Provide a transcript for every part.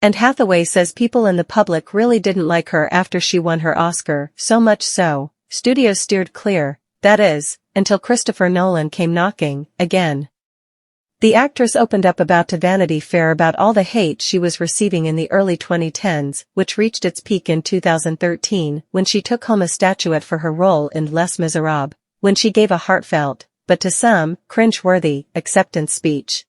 And Hathaway says people in the public really didn't like her after she won her Oscar, so much so, studios steered clear, that is, until Christopher Nolan came knocking, again. The actress opened up about to Vanity Fair about all the hate she was receiving in the early 2010s, which reached its peak in 2013 when she took home a statuette for her role in Les Misérables, when she gave a heartfelt, but to some, cringe-worthy, acceptance speech.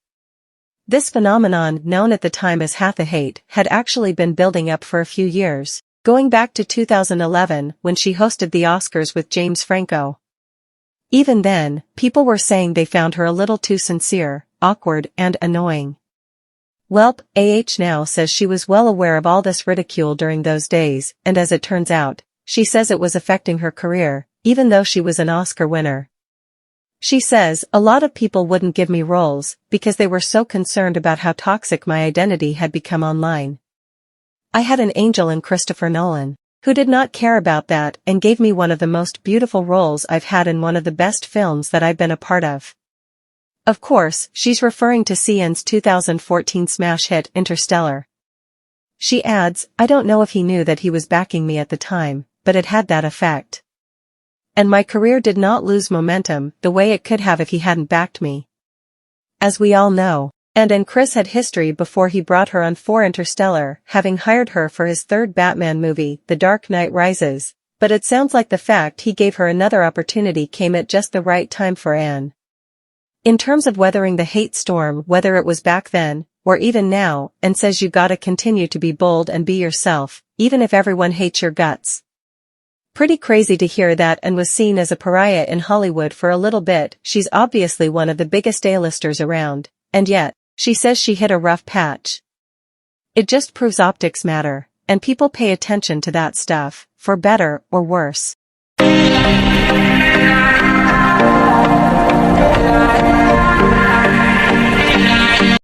This phenomenon, known at the time as hathahate, had actually been building up for a few years, going back to 2011 when she hosted the Oscars with James Franco. Even then, people were saying they found her a little too sincere, awkward, and annoying. Welp, now says she was well aware of all this ridicule during those days, and as it turns out, she says it was affecting her career, even though she was an Oscar winner. She says, a lot of people wouldn't give me roles, because they were so concerned about how toxic my identity had become online. I had an angel in Christopher Nolan, who did not care about that and gave me one of the most beautiful roles I've had in one of the best films that I've been a part of. Of course, she's referring to COULDN's 2014 smash hit Interstellar. She adds, I don't know if he knew that he was backing me at the time, but it had that effect. And my career did not lose momentum the way it could have if he hadn't backed me. As we all know, and Chris had history before he brought her on for Interstellar, having hired her for his third Batman movie, The Dark Knight Rises, but it sounds like the fact he gave her another opportunity came at just the right time for Anne. In terms of weathering the hate storm, whether it was back then, or even now, Anne says you gotta continue to be bold and be yourself, even if everyone hates your guts. Pretty crazy to hear that Anne was seen as a pariah in Hollywood for a little bit. She's obviously one of the biggest A-listers around, and yet, she says she hit a rough patch. It just proves optics matter, and people pay attention to that stuff, for better or worse.